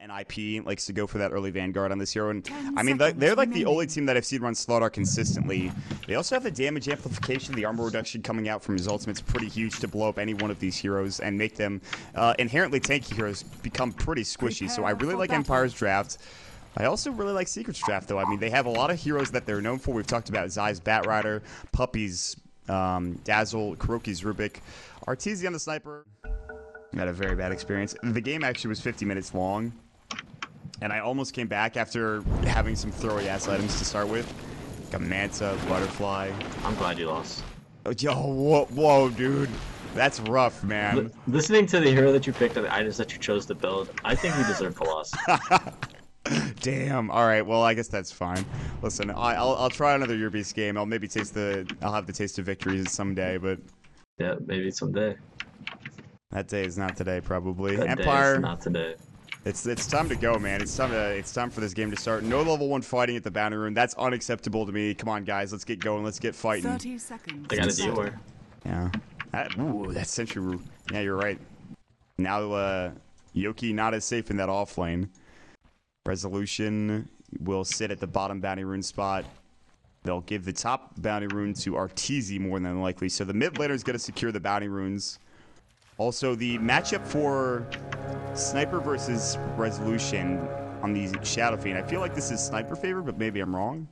And IP likes to go for that early Vanguard on this hero. And I mean, they're like the only team that I've seen run Slaughter consistently. They also have the damage amplification, the armor reduction coming out from his ultimate's pretty huge to blow up any one of these heroes and make them inherently tanky heroes become pretty squishy. So I really like Empire's draft. I also really like Secret's draft, though. I mean, they have a lot of heroes that they're known for. We've talked about Zai's Batrider, Puppy's Dazzle, Kuroki's Rubik, Arteezy on the Sniper. I had a very bad experience. The game actually was 50 minutes long, and I almost came back after having some throwy-ass items to start with. Like a Manta, Butterfly. I'm glad you lost. Oh, yo, whoa, dude. That's rough, man. Listening to the hero that you picked and the items that you chose to build, I think you deserve the loss. Damn. All right. Well, I guess that's fine. Listen, I'll try another year-based game. I'll maybe I'll have the taste of victory someday, but yeah, maybe someday. That day is not today, probably. That Empire. day is not today. It's time to go, man. It's time for this game to start. No level 1 fighting at the bounty room. That's unacceptable to me. Come on, guys. Let's get going. Let's get fighting. 30 seconds. They got a deal where. Yeah. Ooh, that's Sentry. Yeah, you're right. Now, Yoki not as safe in that off lane. Resolution will sit at the bottom bounty rune spot. They'll give the top bounty rune to Arteezy more than likely. So the mid laner is going to secure the bounty runes. Also, the matchup for Sniper versus Resolution on the Shadow Fiend. I feel like this is Sniper favored, but maybe I'm wrong.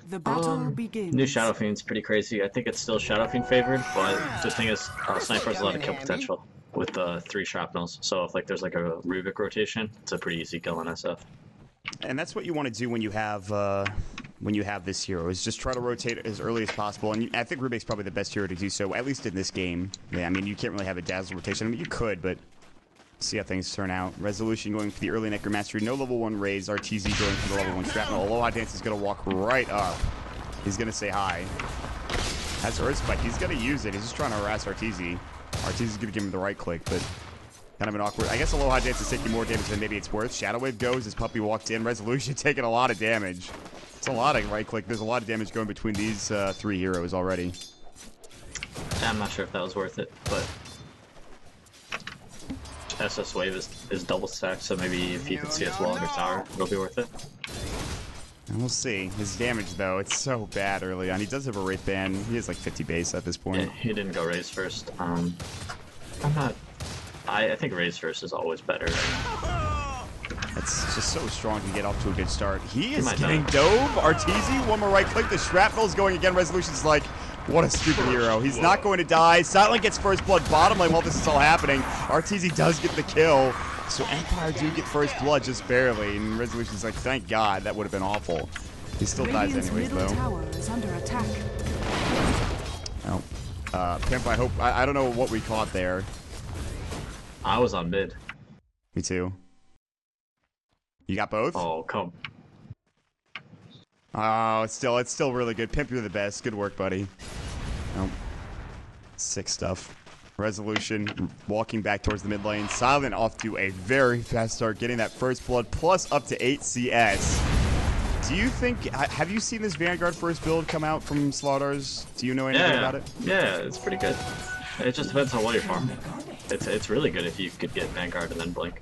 The battle begins. New Shadow Fiend's pretty crazy. I think it's still Shadow Fiend favored, but the thing is, Sniper has a lot of kill potential with 3 shrapnels. So if there's like a Rubik rotation, it's a pretty easy kill on SF. And that's what you want to do when you have this hero, is just try to rotate as early as possible. And I think Rubik's probably the best hero to do so, at least in this game. Yeah, I mean, you can't really have a Dazzle rotation. I mean, you could, but see how things turn out. Resolution going for the early Necromancy. No level 1 raise. Arteezy going for the level 1 shrapnel. Aloha Dance is going to walk right up. He's going to say hi. Has Earth Spike. He's going to use it. He's just trying to harass Arteezy. Arteezy's going to give him the right click, but kind of an awkward. I guess Aloha Dance is taking more damage than maybe it's worth. Shadow Wave goes as Puppy walked in. Resolution taking a lot of damage. It's a lot of right click. There's a lot of damage going between these 3 heroes already. I'm not sure if that was worth it, but SS Wave is double stacked, so maybe if he can see us wall under tower, it'll be worth it. And we'll see. His damage, though, it's so bad early on. He does have a Wraith Band. He has like 50 base at this point. Yeah, he didn't go raise first. I think raise first is always better. That's just so strong to get off to a good start. He is getting dove. Arteezy, one more right click. The shrapnel's going again. Resolution's like, what a stupid hero. He's not going to die. Silent gets first blood bottom lane while this is all happening. Arteezy does get the kill. So Empire do get first blood just barely. And Resolution's like, thank God. That would have been awful. He still dies anyways, though. Tower is under attack. Oh. Pimp, I don't know what we caught there. I was on mid. Me too. You got both? Oh, come. Oh, it's still really good. Pimp, you're the best. Good work, buddy. Oh. Sick stuff. Resolution walking back towards the mid lane. Silent off to a very fast start, getting that first blood plus up to 8 CS. Do you think, have you seen this Vanguard first build come out from Slaughters? Do you know anything about it? Yeah, it's pretty good. It just depends on what you're farming. It's really good if you could get Vanguard and then Blink.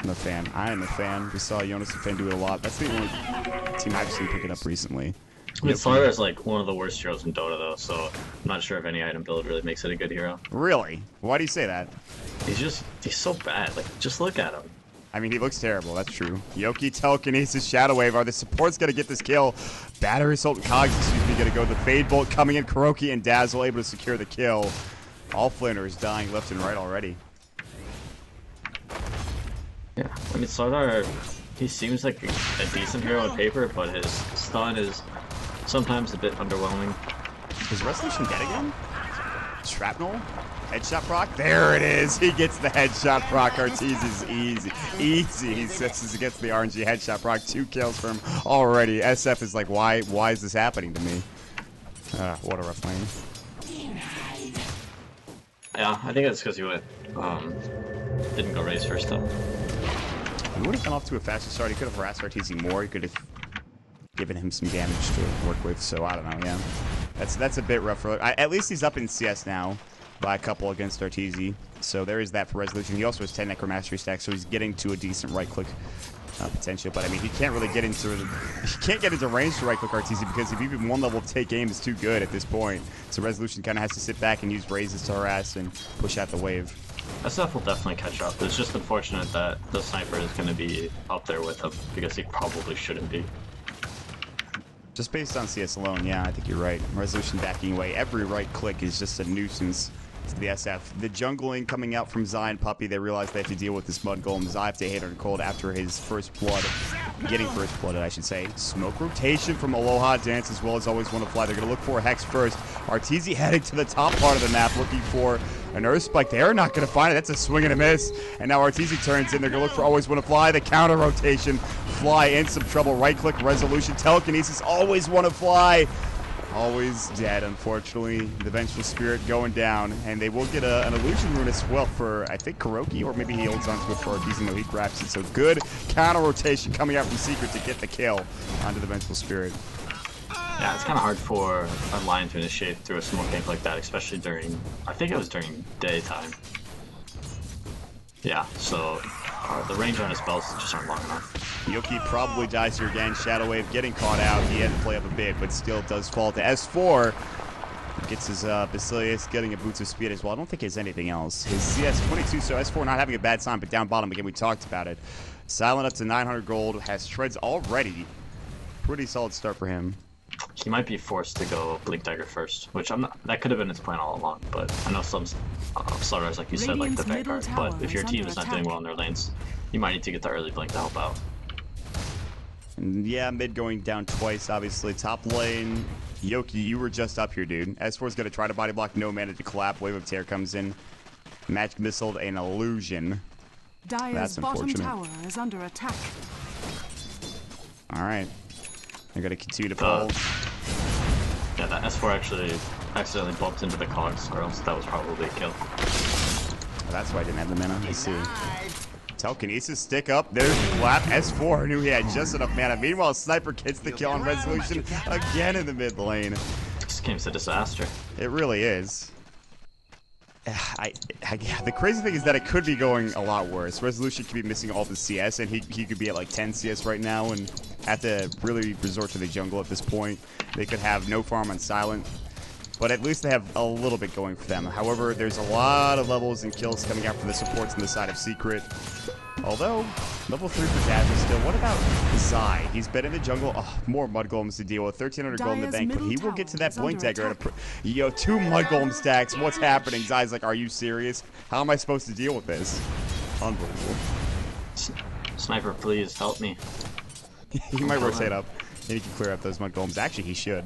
I'm a fan. I am a fan. We saw Jonas and Fan do it a lot. That's the only team I've seen pick it up recently. I mean, Slaughter is like one of the worst heroes in Dota, though, so I'm not sure if any item build really makes it a good hero. Really? Why do you say that? He's so bad. Like, just look at him. I mean, he looks terrible. That's true. Yoki, Telekinesis, Shadow Wave. Are the supports going to get this kill? Battery Assault and Cogs, going to go. The Fade Bolt coming in. Kuroki and Dazzle able to secure the kill. All Flaners dying left and right already. Yeah, I mean, Slaughter, he seems like a decent hero on paper, but his stun is sometimes a bit underwhelming. Is Resolution dead again? Shrapnel? Headshot proc? There it is! He gets the headshot proc. Arteezy's easy. Easy. He sets against the RNG headshot proc. 2 kills from him already. SF is like, why is this happening to me? What a rough lane. Yeah, I think that's because he went, didn't go raise first time. He would have gone off to a faster start. He could have harassed Arteezy more. He could have given him some damage to work with. So I don't know. Yeah, that's a bit rough. At least he's up in CS now. by a couple against Arteezy. So there is that for Resolution. He also has 10 Necromastery stacks, so he's getting to a decent right-click potential. But I mean, he can't really get into range to right-click Arteezy because if even one level of take aim is too good at this point. So Resolution kind of has to sit back and use raises to harass and push out the wave. SF will definitely catch up. It's just unfortunate that the sniper is going to be up there with him because he probably shouldn't be. Just based on CS alone, yeah, I think you're right. Resolution backing away. Every right click is just a nuisance to the SF. The jungling coming out from Zai and Puppey, they realize they have to deal with this Mud Golem. Zai have to hit on cold after his first blood. Getting first blood, I should say. Smoke rotation from Aloha Dance as well as Always Wanna Fly. They're going to look for a Hex first. Arteezy heading to the top part of the map looking for an Earth Spike. They're not going to find it. That's a swing and a miss. And now Arteezy turns in. They're going to look for Always Wanna Fly. The counter rotation. Fly in some trouble. Right click, Resolution. Telekinesis. Always Wanna Fly. Always dead, unfortunately. The Vengeful Spirit going down. And they will get an Illusion Rune as well for, I think, Kuroki. Or maybe he holds onto it for Arteezy. No, he grabs it. So good counter rotation coming out from Secret to get the kill onto the Vengeful Spirit. Yeah, it's kind of hard for a line to initiate through a smoke gank like that, especially during, I think it was during daytime. Yeah, so the range on his spells just aren't long enough. Yoki probably dies here again. Shadow Wave getting caught out. He had to play up a bit, but still does fall to S4. Gets his Basilius, getting a Boots of Speed as well. I don't think he has anything else. His CS 22, so S4 not having a bad time, but down bottom again, we talked about it. Silent up to 900 gold, has shreds already. Pretty solid start for him. He might be forced to go Blink Dagger first, which I'm not, that could have been his plan all along, but I know some starters, like you said, like the Vanguard, but if your team is not doing well in their lanes, you might need to get the early Blink to help out. And yeah, mid going down twice, obviously. Top lane, Yoki, you were just up here, dude. S4's going to try to body block, no mana to collapse. Wave of Tear comes in. Magic Missile, an illusion. Dire's bottom tower is under attack. Alright. They're going to continue to pull. Yeah, that S4 actually accidentally bumped into the cogs, or else that was probably a kill. Oh, that's why I didn't have the mana. I see. Telekinesis, stick up. There's the clap. S4 knew he had just enough mana. Meanwhile, Sniper gets the kill on Resolution again in the mid lane. This game's a disaster. It really is. The crazy thing is that it could be going a lot worse. Resolution could be missing all the CS, and he could be at like 10 CS right now and have to really resort to the jungle at this point. They could have no farm on Silent, but at least they have a little bit going for them. However, there's a lot of levels and kills coming out from the supports on the side of Secret. Although, level 3 for Dazzle still. What about Zai? He's been in the jungle. Oh, more Mud Golems to deal with. 1,300 gold in the bank, but he will get to that Blink Dagger. Yo, 2 Mud Golem stacks. What's happening? Zai's like, are you serious? How am I supposed to deal with this? Unbelievable. Sniper, please help me. He might rotate up, and he can clear up those Mud Golems. Actually, he should.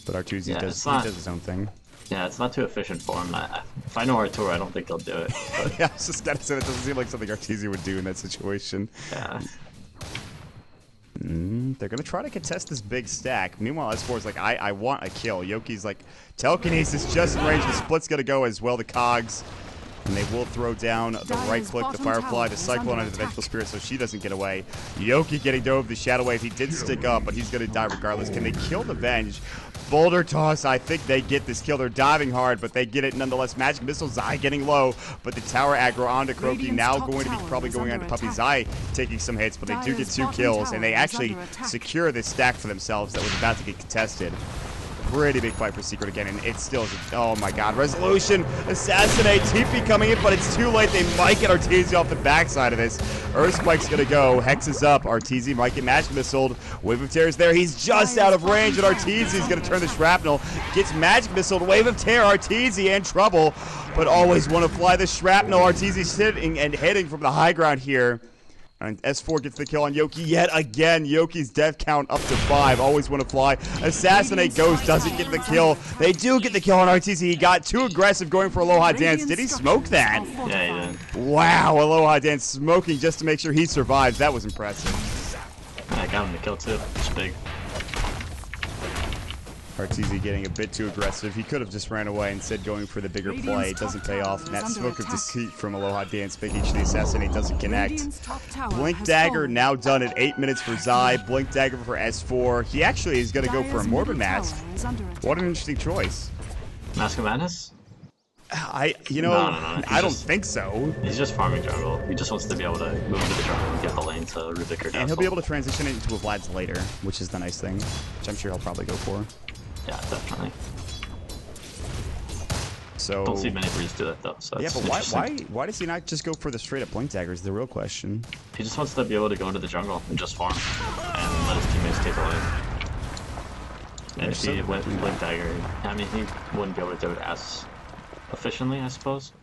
But Arteezy does his own thing. Yeah, it's not too efficient for him. If I know Arturo, I don't think he'll do it. But... yeah, I was just gonna say, that doesn't seem like something Arteezy would do in that situation. Yeah. They're gonna try to contest this big stack. Meanwhile, S4's like, I want a kill. Yoki's like, Telekinesis just in range. The split's gonna go as well. The cogs. And they will throw down the right click, the Firefly, the Cyclone under the Vengeful Spirit, so she doesn't get away. Yoki getting dove the Shadow Wave. He did stick up, but he's going to die regardless. Can they kill the Venge? Boulder Toss, I think they get this kill. They're diving hard, but they get it nonetheless. Magic Missile, Zai getting low, but the tower aggro onto Kuroki. Now going to be probably going on to Puppey. Zai taking some hits, but they do get 2 kills, and they actually secure this stack for themselves that was about to get contested. Pretty big fight for Secret again, and it still is. Oh my god. Resolution, assassinate, TP coming in, but it's too late. They might get Arteezy off the backside of this. Earth Spike's gonna go. Hex is up. Arteezy might get Magic Missiled. Wave of Tear is there. He's just out of range, and Arteezy's gonna turn the shrapnel. Gets Magic Missiled. Wave of Tear. Arteezy in trouble, but Always Wanna Fly the shrapnel. Arteezy sitting and hitting from the high ground here. And S4 gets the kill on Yoki yet again. Yoki's death count up to 5. Always Wanna Fly. Assassinate goes, doesn't get the kill. They do get the kill on Arteezy. He got too aggressive going for Aloha Dance. Did he smoke that? Yeah, he did. Wow, Aloha Dance smoking just to make sure he survives. That was impressive. I got him to kill too. It's big. Arteezy getting a bit too aggressive. He could have just ran away, instead going for the bigger play. It doesn't pay off. And that Smoke of Deceit from Aloha Dance making sure the Assassinate doesn't connect. Blink Dagger now done at 8 minutes for Zai. Blink Dagger for S4. He actually is going to go for a Morbid Mask. What an interesting choice. Mask of Madness? No. I don't think so. He's just farming jungle. He just wants to be able to move into the jungle and get the lane to Rubik or Dazzle. And he'll be able to transition it into a Vlad's later, which is the nice thing, which I'm sure he'll probably go for. Yeah, definitely. So don't see many breeds do that though. So yeah, but why does he not just go for the straight up blink dagger? Is the real question. He just wants to be able to go into the jungle and just farm and let his teammates take the lane. And if he went blink dagger, I mean, he wouldn't be able to do it as efficiently, I suppose.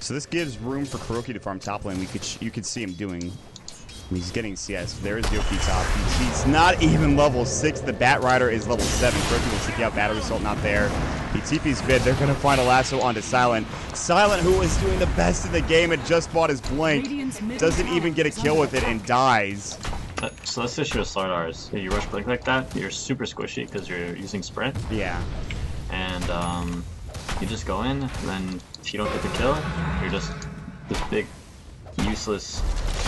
So this gives room for Kuroki to farm top lane. You could see him doing. He's getting CS. There's Yoki top. He's not even level 6. The Bat Rider is level 7. Kuroki will TP out. Battle Assault not there. He TP's mid. They're going to find a lasso onto Silent. Silent, who was doing the best in the game and just bought his blink, doesn't even get a kill with it and dies. So that's the issue with Slardar is you rush blink like that, you're super squishy because you're using sprint. Yeah. And you just go in, and then if you don't get the kill, you're just this big useless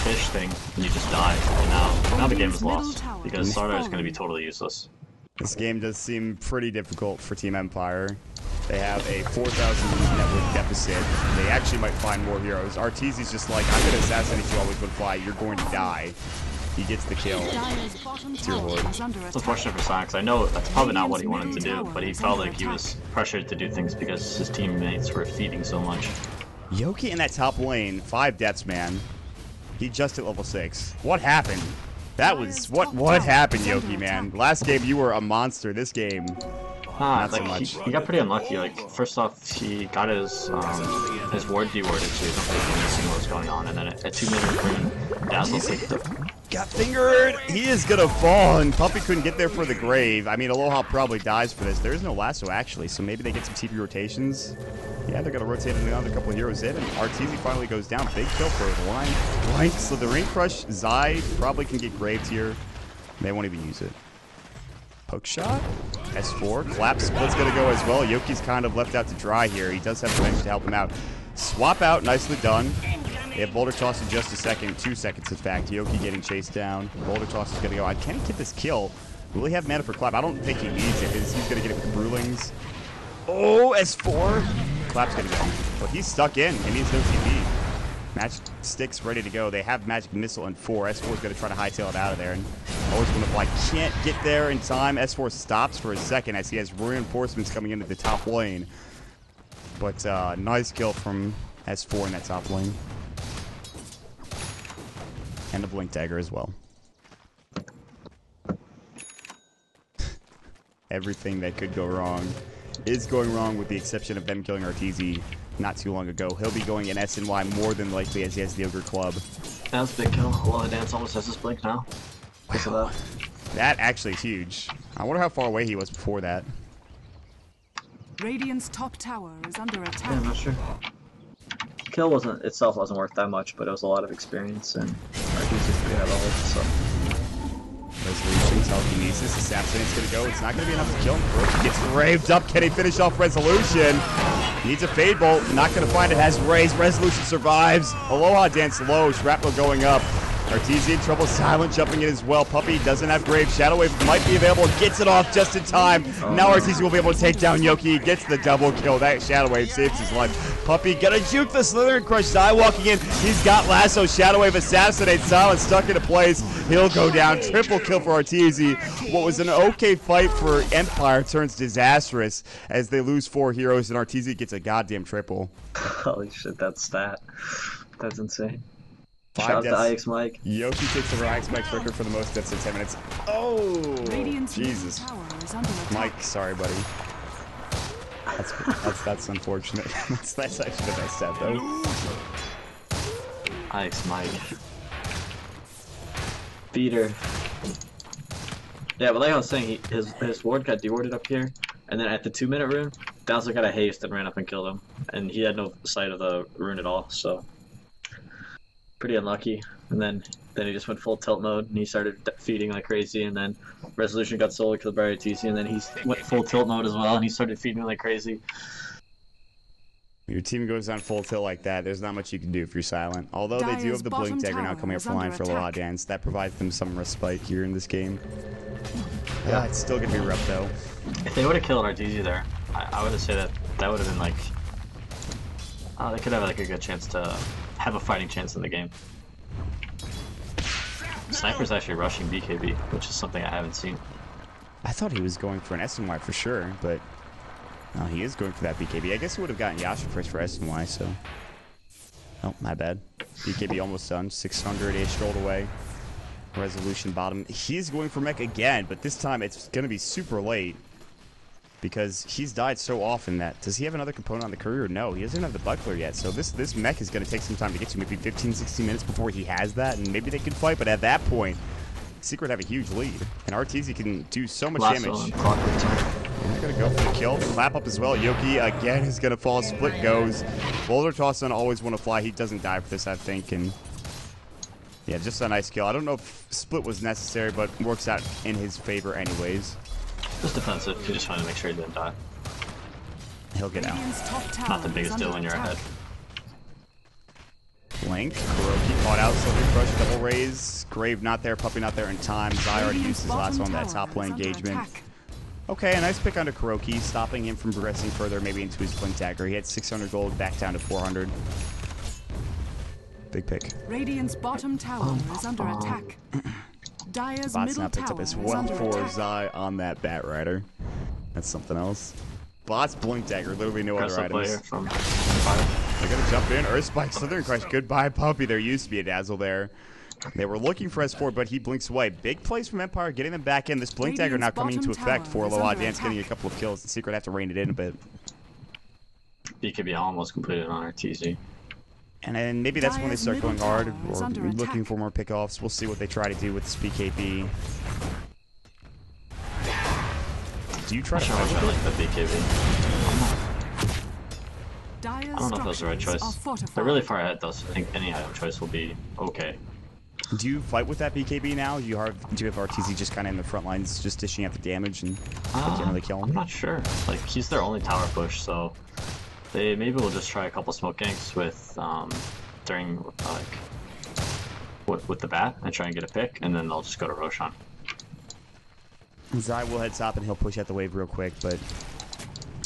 fish thing, and you just die. And now the game is lost because Slardar is going to be totally useless. This game does seem pretty difficult for Team Empire. They have a 4,000 network deficit. They actually might find more heroes. Arteezy's just like, I'm going to assassinate you always would fly. You're going to die. He gets the kill. It's your lord. It's unfortunate for Sonic, because I know that's probably not what he wanted to do, but he felt like he was pressured to do things because his teammates were feeding so much. Yoki in that top lane, 5 deaths, man. He just hit level 6. What happened? That was what happened, Yoki, man. Last game you were a monster. This game, not so much. He got pretty unlucky. Like first off, he got his ward dewarded, so he's not really seeing what was going on. And then at 2-minute Dazzle picked the. Got fingered. He is gonna fall, and Puppy couldn't get there for the grave. I mean, Aloha probably dies for this. There is no lasso actually, so maybe they get some TP rotations. Yeah, they're gonna rotate another couple of heroes in, and Arteezy finally goes down. Big kill for the line. Blank. So the Ring Crush, Zai probably can get graved here. They won't even use it. Poke shot. S4. Clap split's gonna go as well. Yoki's kind of left out to dry here. He does have the bench to help him out. Swap out. Nicely done. They have Boulder Toss in just a second. 2 seconds, in fact. Yoki getting chased down. Boulder Toss is going to go. Can he get this kill? Will he have mana for Clap? I don't think he needs it. He's going to get it with the Brewlings. Oh, S4. Clap's going to go. But he's stuck in. He needs no TP. Magic Stick's ready to go. They have Magic Missile in 4. S4 is going to try to hightail it out of there. And always going to fly. Can't get there in time. S4 stops for a second as he has reinforcements coming into the top lane. But nice kill from S4 in that top lane. And the blink dagger as well. Everything that could go wrong is going wrong, with the exception of them killing Arteezy not too long ago. He'll be going in SNY more than likely as he has the Ogre Club. That was a big kill. Aloha Dance almost has his blink now. Wow. That actually is huge. I wonder how far away he was before that. Radiant's top tower is under attack. Yeah, I'm not sure. Kill wasn't worth that much, but it was a lot of experience, and Arteezy's pretty high level, so. Resolution, telekinesis, assassinate's gonna go. It's not gonna be enough to kill him. Kuroki gets raved up. Can he finish off Resolution? Needs a Fade Bolt. Not gonna find it. Has raised. Resolution survives. Aloha Dance low. Shrapnel going up. Arteezy in trouble. Silent jumping in as well. Puppy doesn't have Grave. Shadow Wave might be available. Gets it off just in time. Now Arteezy will be able to take down Yoki. Gets the double kill. That Shadow Wave saves his life. Puppy gonna juke the Slitherine Crush. Zai walking in. He's got lasso. Shadow Wave assassinates. Silent stuck into place. He'll go down. Triple kill for Arteezy. What was an okay fight for Empire turns disastrous as they lose 4 heroes and Arteezy gets a goddamn triple. Holy shit, that stat. That's insane. 5 Shout out deaths. to IX Mike. Yoki takes over IX Mike's record for the most deaths in 10 minutes. Oh, Jesus. Mike, sorry, buddy. That's unfortunate. that's actually the best stat, though. IX Mike. Beater. Yeah, but like I was saying, his ward got dewarded up here, and then at the 2-minute rune, Dazzler got a haste and ran up and killed him, and he had no sight of the rune at all, so pretty unlucky. And then he just went full tilt mode, and he started feeding like crazy, and then Resolution got solo killed by Arteezy, and then he went full tilt mode as well, and he started feeding like crazy. Your team goes on full tilt like that, there's not much you can do if you're Silent. Although they do have the Blink Dagger now coming up for line for Aloha Dance. That provides them some respite here in this game. Yeah, it's still going to be rough, though. If they would have killed Arteezy there, I would have said that that would have been like, they could have like a good chance to have a fighting chance in the game. Sniper's actually rushing BKB, which is something I haven't seen. I thought he was going for an SNY for sure, but no, he is going for that BKB. I guess he would have gotten Yasha first for SNY, so. Oh, my bad. BKB almost done. 600-ish rolled away. Resolution bottom. He's going for mech again, but this time it's going to be super late because he's died so often that... Does he have another component on the courier? No, he doesn't have the buckler yet, so this mech is going to take some time to get to. Maybe 15, 16 minutes before he has that, and maybe they can fight, but at that point, Secret have a huge lead, and Arteezy can do so much damage. They're going to go for the kill. Clap up as well. Yoki again is going to fall. Split goes. Boulder toss on always want to fly. He doesn't die for this, I think, and... Yeah, just a nice kill. I don't know if split was necessary, but works out in his favor anyways. Just defensive. You just want to make sure he didn't die. He'll get out. Not the biggest deal when you're ahead. Blink. Kuroki caught out. Silver Crush. Double raise. Grave not there. Puppy not there in time. Zai already used his last one. That top lane engagement. Okay, a nice pick onto Kuroki, stopping him from progressing further, maybe into his blink dagger. He had 600 gold, back down to 400. Big pick. Radiant's bottom tower is under attack. Dire's Bot's middle not picked tower up his is 1 under for attack. Zai on that Bat Rider. That's something else. Bot's blink dagger, literally no other items. From They're gonna jump in. Earth Spike, Slithering Crush. Goodbye, Puppy. There used to be a Dazzle there. They were looking for S4, but he blinks away. Big plays from Empire, getting them back in. This blink dagger now coming into effect for Aloha Dance, getting a couple of kills. The Secret have to rein it in a bit. BKB almost completed on Arteezy. And then maybe that's when they start going hard, or looking attack. for more pickoffs. We'll see what they try to do with this BKB. Do you try to I fight like the BKB. Dire's I don't know if that was the right choice. They're really far ahead though, so I think any item choice will be okay. Do you fight with that BKB now? Do you have Arteezy just kind of in the front lines, just dishing out the damage and generally killing I'm him? not sure. Like, he's their only tower push, so they maybe will just try a couple smoke ganks with during like with the bat and try and get a pick, and then they'll just go to Roshan. Zai will head top and he'll push out the wave real quick, but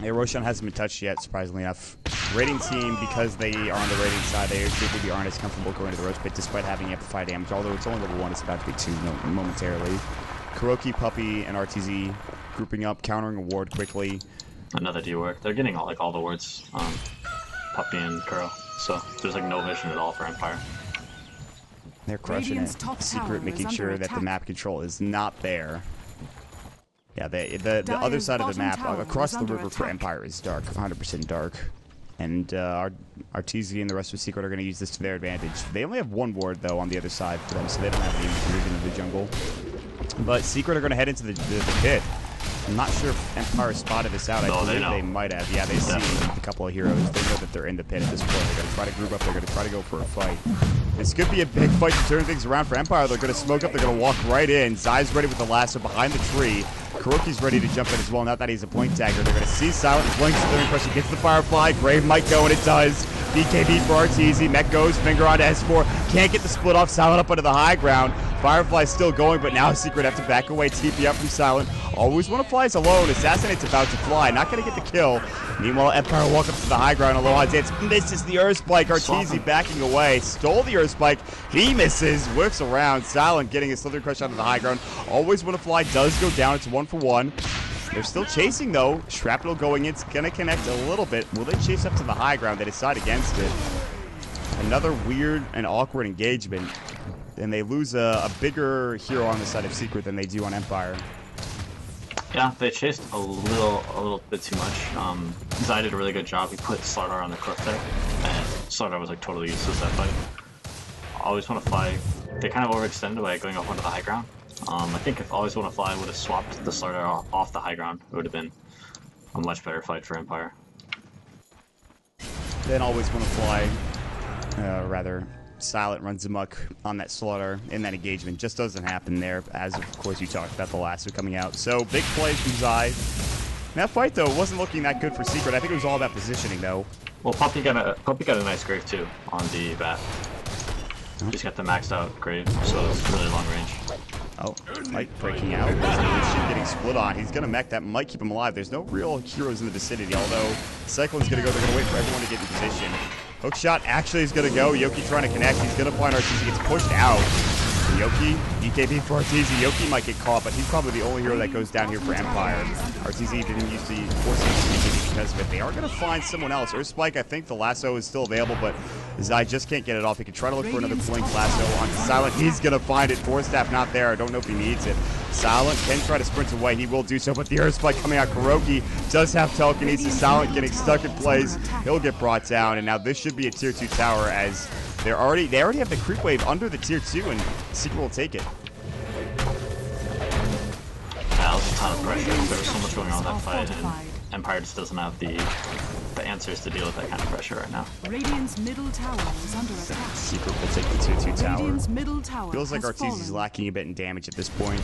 yeah, Roshan hasn't been touched yet, surprisingly enough. Rating team, because they are on the rating side, they maybe aren't as comfortable going to the Roach Pit despite having amplified damage, although it's only level 1, it's about to be 2 momentarily. Kuroki, Puppy, and Arteezy grouping up, countering a ward quickly. Another D work. They're getting all the wards, Puppy and Kuro, so there's like no vision at all for Empire. They're crushing it. Secret making sure that the map control is not there. Yeah, the other side of the map, across the river for Empire, is dark, 100% dark. And Arteezy and the rest of Secret are going to use this to their advantage. They only have 1 ward, though, on the other side for them, so they don't have any intrusion into the jungle. But Secret are going to head into the pit. I'm not sure if Empire spotted this out. I believe they might have. Yeah, they see a couple of heroes. They know that they're in the pit at this point. They're going to try to group up. They're going to try to go for a fight. This could be a big fight to turn things around for Empire. They're going to smoke up. They're going to walk right in. Zai's ready with the lasso behind the tree. Kuroki's ready to jump in as well. Now that he's a blink dagger, they're going to see Silent. Blink, Slithering Crush gets the Firefly. Grave might go, and it does. BKB for Arteezy. Mech goes. Finger on S4. Can't get the split off. Silent up onto the high ground. Firefly's still going, but now Secret have to back away. TP up from Silent. Always want to fly alone. Assassinate's about to fly. Not going to get the kill. Meanwhile, Empire walk up to the high ground. Aloha Dance misses the Earth Spike. Arteezy backing away. Stole the Earth Spike. He misses. Whips around. Silent getting his Slithering Crush onto the high ground. Always want to fly. Does go down. It's 1 for 1. They're still chasing, though. Shrapnel going in. It's going to connect a little bit. Will they chase up to the high ground? They decide against it. Another weird and awkward engagement. And they lose a bigger hero on the side of Secret than they do on Empire. Yeah, they chased a little bit too much. Zai did a really good job. He put Slardar on the cliff there, and Slardar was like totally useless that fight. Always Want to Fly, they kind of overextended by going up onto the high ground. I think if Always Want to Fly would have swapped the Slardar off the high ground, it would have been a much better fight for Empire. Then Always Want to Fly, rather, Silent runs amok on that slaughter in that engagement. Just doesn't happen there, as of course you talked about the lasso coming out. So big plays from Zai. That fight though wasn't looking that good for Secret. I think it was all about positioning though. Well, Puppy got a nice grave too on the bat. He's got the maxed out grave, so it's really long range. Oh, Mike breaking out. Resolution getting split on. He's going to mech. That might keep him alive. There's no real heroes in the vicinity, although Cyclone's going to go. They're going to wait for everyone to get in position. Hook shot actually is going to go. Yoki trying to connect. He's going to find Arteezy. Gets pushed out. Yoki, EKB for Arteezy. Yoki might get caught, but he's probably the only hero that goes down here for Empire. Arteezy didn't use the force EKB because of it. They are going to find someone else. Earth Spike, I think the lasso is still available, but Zai just can't get it off. He can try to look for another Blink lasso on Silent. He's going to find it. Force Staff not there. I don't know if he needs it. Silent can try to sprint away. He will do so, but the Earth Spike coming out. Kuroki does have telekinesis. Silent getting stuck in place. He'll get brought down, and now this should be a tier 2 tower as they already have the creep wave under the tier 2, and Secret will take it. That was a ton of pressure. There was so much going on in that fight, and Empire just doesn't have the answers to deal with that kind of pressure right now. Radiant's middle tower is under attack. Secret will take the tier 2 tower. Radiant's middle tower Feels like has Arteezy's fallen. lacking a bit in damage at this point.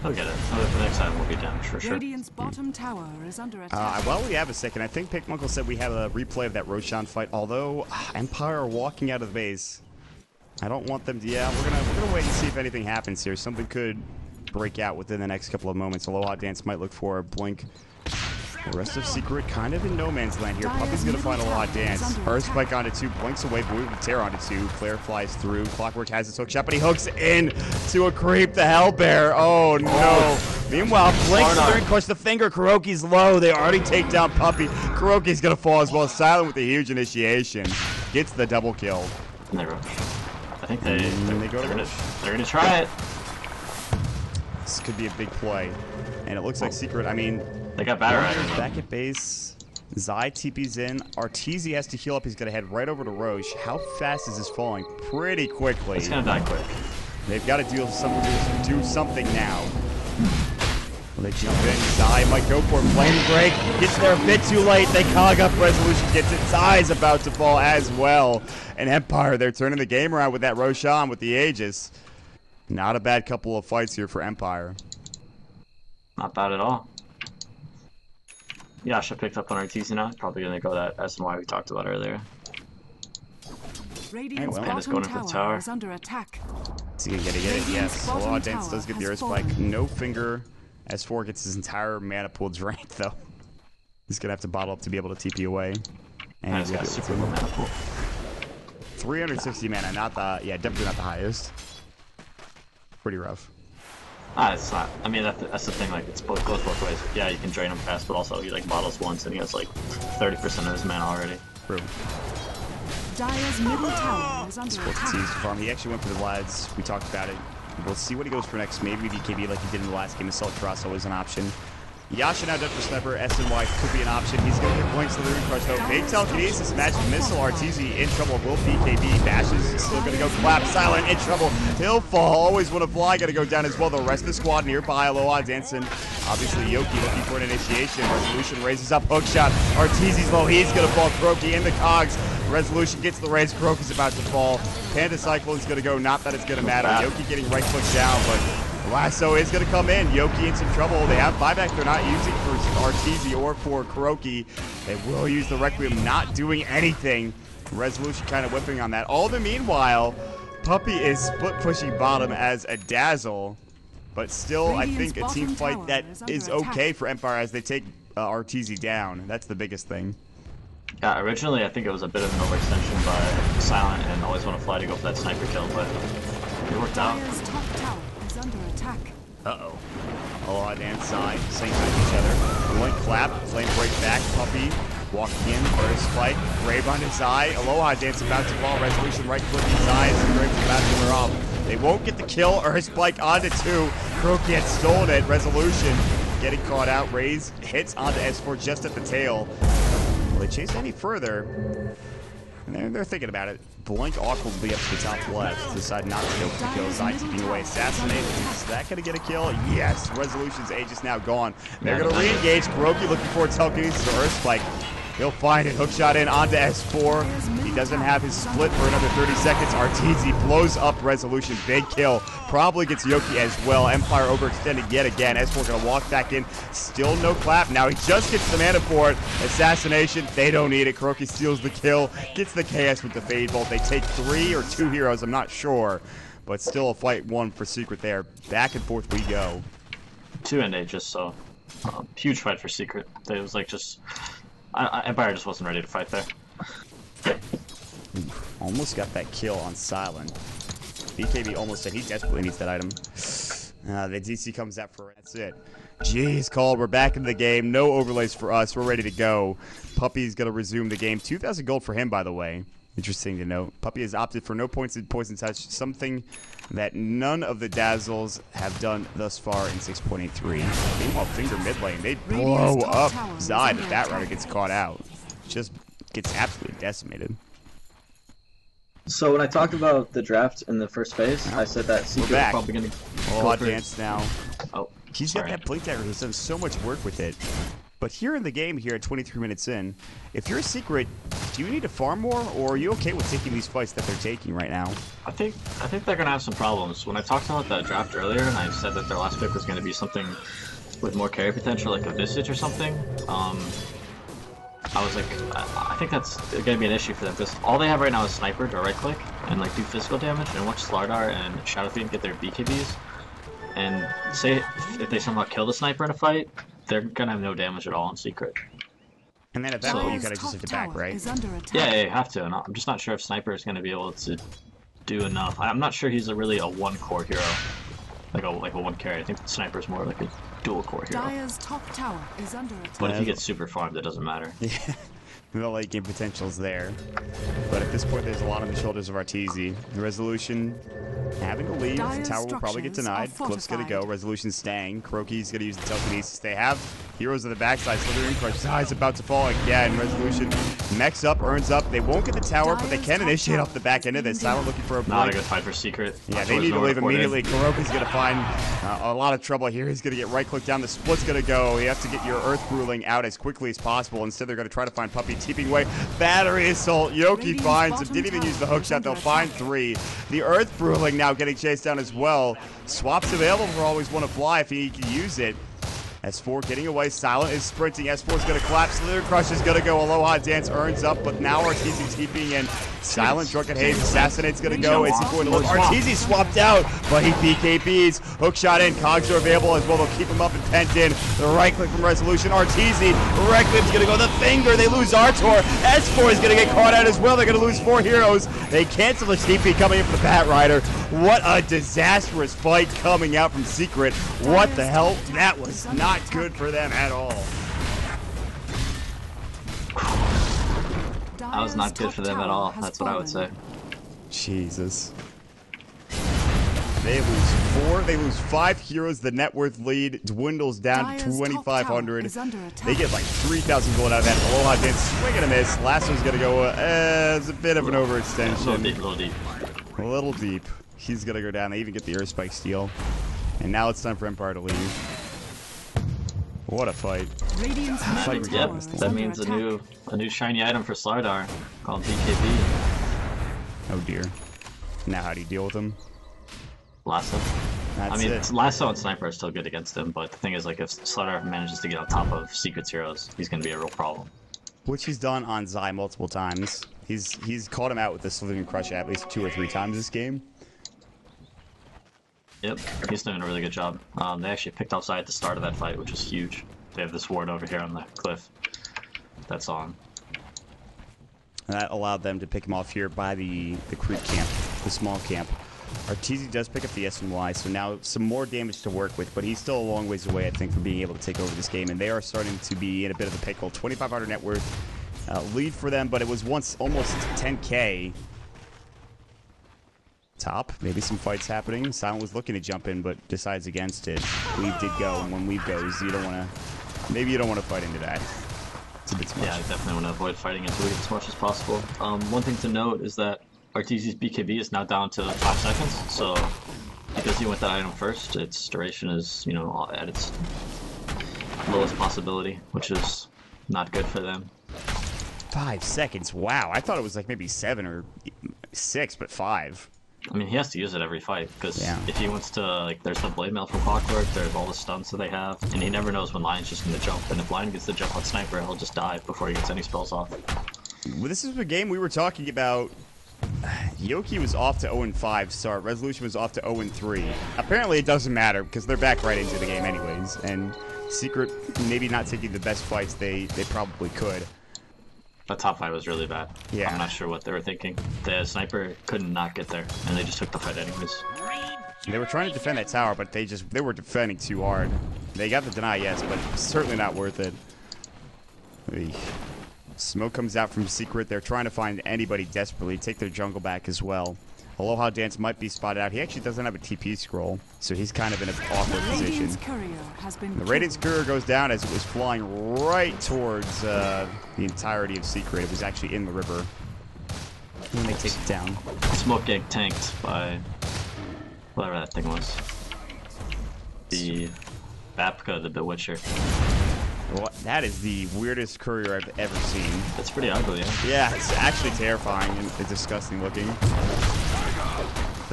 He'll get it. The next time will be damage for sure. Radiant's bottom tower is under attack. While we have a second, I think Pickmunkle said we have a replay of that Roshan fight, although Empire are walking out of the base. I don't want them to, yeah, we're gonna wait and see if anything happens here. Something could break out within the next couple of moments. Aloha Dance might look for a blink. The rest of Secret kind of in no man's land here. Puppy's gonna find Aloha Dance. Earth Spike onto 2, blinks away, Void with Terror onto 2. Flare flies through. Clockwork has his hook shot, but he hooks in to a creep, the Hellbear. Oh no. Meanwhile, Blink's going to crush the finger. Kuroki's low. They already take down Puppy. Kuroki's gonna fall as well. Silent with a huge initiation. Gets the double kill. And they rush. I think they're gonna try it. This could be a big play. And it looks like Secret, I mean, They got Batarang. back at base. Zai TP's in. Arteezy has to heal up. He's going to head right over to Roche. How fast is this falling? Pretty quickly. It's gonna die quick. They've got to do something now. Well, they jump in. Zai might go for a flame break. Gets there a bit too late. They cog up. Resolution gets it. Zai's about to fall as well. And Empire, they're turning the game around with that Roshan with the Aegis. Not a bad couple of fights here for Empire. Not bad at all. Yasha picked up on Arteezy now. Probably gonna go that S&Y we talked about earlier. Radiant's And it's bottom going for the tower tower. is under attack. Is he gonna get it? Yes. Aloha Dance does get the Earth Spike. No finger. S4 gets his entire mana pool drained, though. He's gonna have to bottle up to be able to TP away. And he's got super low mana pool. 360 mana, not the, yeah, definitely not the highest. Pretty rough. It's not. I mean, that's the thing. Like, it goes both ways. Yeah, you can drain him fast, but also he like bottles once and he has like 30% of his mana already. True. Dire's middle tower is under attack. Teased farm. He actually went for the lads. We talked about it. We'll see what he goes for next. Maybe BKB like he did in the last game. Assault Cross always an option. Yasha now dead for Sniper. SNY could be an option. He's going to get blinks to the Crush though. Big telekinesis, magic missile. Arteezy in trouble. Will BKB. Bashes is still going to go. Clap. Silent in trouble. He'll fall. Always want to fly. Going to go down as well. The rest of the squad nearby. Aloha dancing. Obviously Yoki looking for an initiation. Resolution raises up. Hook shot. Arteezy's low. He's going to fall. Kuroki in the cogs. Resolution gets the raise. Kuroki's about to fall. Panda Cyclone's going to go. Not that it's going to matter. Yoki getting right click down, but Lasso is going to come in. Yoki in some trouble. They have buyback they're not using for Arteezy or for Kuroki. They will use the Requiem, not doing anything. Resolution kind of whipping on that. All the meanwhile, Puppy is split pushing bottom as a Dazzle. But still, I think a team fight that is okay for Empire as they take Arteezy down. That's the biggest thing. Yeah, originally I think it was a bit of an overextension by Silent and always want to fly to go for that sniper kill, but it worked out. Dire's top tower is under attack. Uh-oh. Aloha and Sai synchronizing each other. One clap, flame break back, Puppy walking in, Earth Spike, Grave on his eye. Aloha Dance about to fall, Resolution right click his eyes, and Grave's about to wear off. They won't get the kill, Earth Spike onto 2. Kuroki had stolen it, Resolution getting caught out, Raze hits onto S4 just at the tail. Will they chase any further? And they're thinking about it. Blink awkwardly up to the top left. Decide not to go for the kill. Zai TPing away. Assassinate. Is that going to get a kill? Yes. Resolution's Aegis now gone. They're going to re-engage. Kuroki looking for a telekinesis to Earth Spike. He'll find it. Hookshot in onto S4. He doesn't have his split for another 30 seconds. Arteezy blows up Resolution. Big kill. Probably gets Yoki as well. Empire overextended yet again. S4 going to walk back in. Still no clap. Now he just gets the mana for it. Assassination. They don't need it. Kuroki steals the kill. Gets the KS with the Fade Bolt. They take 3 or 2 heroes. I'm not sure. but still a fight won for Secret there. Back and forth we go. 2-8 just so. Huge fight for Secret. It was like just... Empire just wasn't ready to fight there. Almost got that kill on Silent. BKB almost said he desperately needs that item. The DC comes out for it. That's it. Jeez, called. We're back in the game. No overlays for us. We're ready to go. Puppy's going to resume the game. 2,000 gold for him, by the way. Interesting to note. Puppy has opted for no points in Poison Touch, something that none of the Dazzles have done thus far in 6.83. Meanwhile, Finger mid lane, they blow up Zai. The Batrider gets caught out. Just gets absolutely decimated. So when I talked about the draft in the first phase, I said that Secret was probably going to go for dance now. Oh, he's got that Blink Dagger. He's done so much work with it. But here in the game, here at 23 minutes in, if you're a Secret, do you need to farm more, or are you okay with taking these fights that they're taking right now? I think they're gonna have some problems. When I talked about that draft earlier, and I said that their last pick was gonna be something with more carry potential, like a Visage or something. I was like, I think that's gonna be an issue for them because all they have right now is Sniper to right click and like do physical damage and watch Slardar and Shadow Fiend get their BKBs. And say if they somehow kill the Sniper in a fight, they're gonna have no damage at all in Secret. And then at that point, you gotta just hit the back, right? Yeah, you have to. And I'm just not sure if Sniper is gonna be able to do enough. I'm not sure he's really a one core hero, like a one carry. I think Sniper is more like a dual core hero. Dire's top tower is under attack. But if he gets super farmed, it doesn't matter. Yeah, the late game potential's there. But at this point, there's a lot on the shoulders of Arteezy. The Resolution having to leave. The tower will probably get denied. Cliff's gonna go. Resolution staying. Kroki's gonna use the telekinesis. They have heroes on the backside. Slithering Crush. Zai's about to fall again. Resolution mechs up, earns up. They won't get the tower, but they can initiate off the back end of this. Silent looking for a break. Not a good fight for Secret. Yeah, they need to leave immediately. Kuroki's gonna find a lot of trouble here. He's gonna get right click down. The split's gonna go. You have to get your Earth Ruling out as quickly as possible. Instead, they're gonna try to find Puppy teeping away. Battery assault. Yoki finds him. Didn't even use the hook shot. They'll find 3. The Earth Ruling now getting chased down as well. Swap's available for Always Wanna Fly if he can use it. S4 getting away. Silent is sprinting. S4 is going to collapse. Slither Crush is going to go. Aloha Dance earns up, but now Arteezy TPing in. Silent Drunken Haze. Assassinate's going to go. Is he going to look? Arteezy swapped out, but he BKBs. Hook shot in. Cogs are available as well. They'll keep him up and pent in. The right click from Resolution. Arteezy. Right click's going to go. The finger. They lose Artor. S4 is going to get caught out as well. They're going to lose 4 heroes. They cancel the TP coming in for the Batrider. What a disastrous fight coming out from Secret. What the hell? That was not good for them at all. That was not good for them at all. That's what I would say. Jesus. They lose 4. They lose 5 heroes. The net worth lead dwindles down to 2,500. They get like 3,000 gold out of that. Aloha Dance swing and a miss. Lasso's going to go it's a bit of an overextension. A little deep. A little deep. He's going to go down. They even get the Earth Spike steal. And now it's time for Empire to leave. What a fight. Yep, that means a new shiny item for Slardar called BKB. Oh dear. Now how do you deal with him? Lasso. That's I mean, it. Lasso and Sniper are still good against him, but the thing is, like, if Slardar manages to get on top of Secret's heroes, he's going to be a real problem. Which he's done on Zai multiple times. He's caught him out with the Slithering Crush at least 2 or 3 times this game. Yep, he's doing a really good job. They actually picked off Zai at the start of that fight, which is huge. They have this ward over here on the cliff that's on. And that allowed them to pick him off here by the creep camp, the small camp. Arteezy does pick up the SNY, so now some more damage to work with, but he's still a long ways away, I think, from being able to take over this game, and they are starting to be in a bit of a pickle. 2,500 net worth lead for them, but it was once almost 10K. Top, maybe some fights happening. Silent was looking to jump in, but decides against it. Weave did go, and when Weave goes, you don't want to, maybe you don't want to fight into that. It's a bit too much. Yeah, I definitely want to avoid fighting into Weave as much as possible. One thing to note is that Arteezy's BKB is now down to 5 seconds, so because he went that item first, its duration is, you know, at its lowest possibility, which is not good for them. 5 seconds, wow. I thought it was like maybe 7 or 6, but 5. I mean, he has to use it every fight, because Yeah. if he wants to, like, there's the Blade Mail from Clockwork, there's all the stuns that they have, and he never knows when Lion's just going to jump, and if Lion gets the jump on Sniper, he'll just die before he gets any spells off. Well, this is a game we were talking about Yoki was off to 0-5 start. Resolution was off to 0-3. Apparently it doesn't matter because they're back right into the game anyways. And Secret maybe not taking the best fights they probably could. The top fight was really bad. Yeah. I'm not sure what they were thinking. The sniper could not get there, and they just took the fight anyways. They were trying to defend that tower, but they were defending too hard. They got the deny, yes, but certainly not worth it. Eesh. Smoke comes out from Secret. They're trying to find anybody desperately. Take their jungle back as well. Aloha Dance might be spotted out. He actually doesn't have a TP scroll, so he's kind of in an awkward position. The Radiant's Courier goes down as it was flying right towards the entirety of Secret. It was actually in the river. And they take it down. Smoke getting tanked by whatever that thing was. The Vapka, the Bewitcher. Well, that is the weirdest courier I've ever seen. It's pretty ugly, yeah? Yeah, it's actually terrifying and disgusting looking.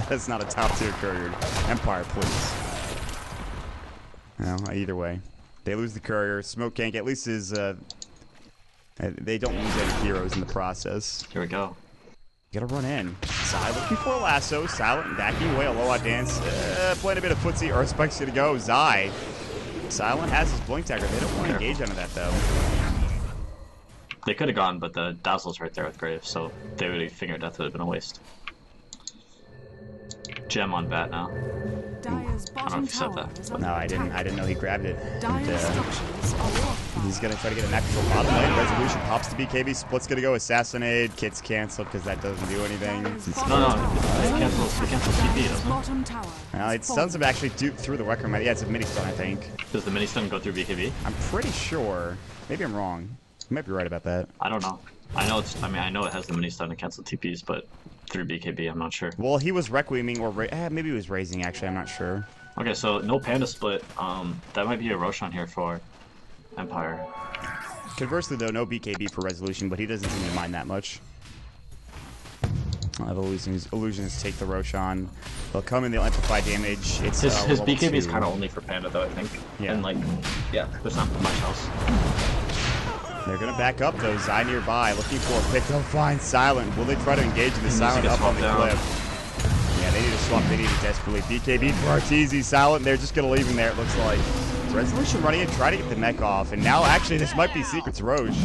That's not a top tier courier. Empire, please. No, either way. They lose the courier. Smoke Gank at least is, they don't lose any heroes in the process. Here we go. Gotta run in. Silent looking for a lasso. Silent backing away. Aloha Dance. Playing a bit of footsie. Earth Spike's gonna go. Zai. Silent has his blink dagger. They don't want to engage onto that though. They could have gone, but the Dazzle's right there with Graves, so they would have figured death would have been a waste. Gem on bat now. Dire's I don't know if you said that. No, I didn't know he grabbed it. And, Dire structures are fortified. he's gonna try to get a natural bottom lane. Resolution pops to BKB. Split's gonna go assassinate. Kit's canceled because that doesn't do anything. No, they cancel TP, doesn't it? Bottom tower. It stuns him actually through the Wrecker. Yeah, it's a mini stun, I think. Does the mini stun go through BKB? I'm pretty sure. Maybe I'm wrong. You might be right about that. I don't know. I know it has the mini stun to cancel TPs, but through BKB, I'm not sure. Well, he was Requieming or maybe he was raising. Actually, I'm not sure. Okay, so no Panda split. That might be a Roshan here for Empire. Conversely, though, no BKB for Resolution, but he doesn't seem to mind that much. I'll have Illusions take the Roshan. They'll come and they'll amplify damage. It's his BKB 2. is kind of only for Panda, though, I think. Yeah. And, like, yeah, there's not much else. They're going to back up, though. Zai nearby, looking for a pick. They'll find Silent. Will they try to engage in the Silent up on the cliff? Yeah, they need to swap. They need it desperately. BKB for Arteezy. Silent. They're just going to leave him there, it looks like. Resolution running in, try to get the mech off. And now, actually, this might be Secret's Roche.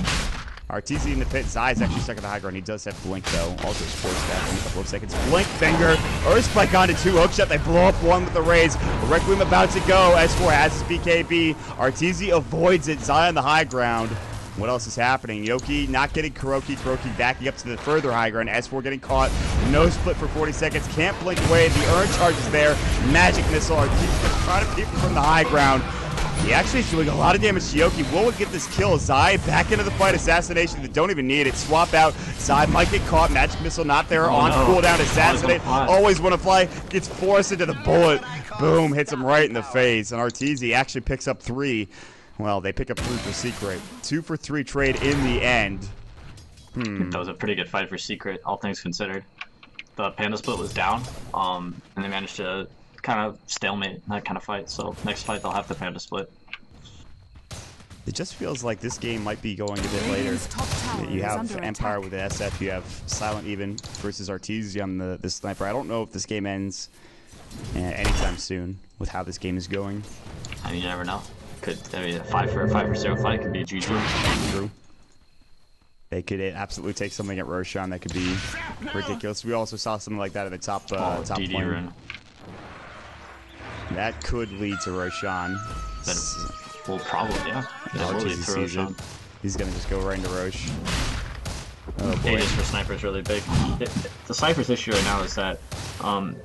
Arteezy in the pit. Zai is actually stuck at the high ground. He does have Blink, though. Also sports back in a couple of seconds. Blink, Finger. Earth Spike onto 2. Hookshot. They blow up 1 with the raise. Requiem about to go. S4 has his BKB. Arteezy avoids it. Zai on the high ground. What else is happening? Yoki not getting Kuroki. Kuroki backing up to the further high ground. S4 getting caught. No split for 40 seconds. Can't blink away. The Urn charge is there. Magic Missile. Arteezy trying to peep from the high ground. He actually is doing a lot of damage to Yoki. Will get this kill? Zai back into the fight. Assassination. They don't even need it. Swap out. Zai might get caught. Magic Missile not there. On cooldown. Assassinate. Always want to fly. Gets forced into the bullet. Boom. Hits him right in the face. And Arteezy actually picks up 3. Well, they pick up 3 for Secret. 2 for 3 trade in the end. That was a pretty good fight for Secret, all things considered. The Panda split was down, and they managed to kind of stalemate that kind of fight. So next fight they'll have the Panda split. It just feels like this game might be going a bit later. You have Empire with the SF. You have Silent even versus Arteezy on the sniper. I don't know if this game ends anytime soon with how this game is going. I mean, you never know. A 5-for-0 fight could be a GG. True. They could absolutely take something at Roshan that could be ridiculous. We also saw something like that at the top top DD lane. rune. That could lead to Roshan. Well, probably, yeah. That will lead to Roshan. He's gonna just go right into Roche. Oh boy. Aegis for Sniper is really big. The Cypher's issue right now is that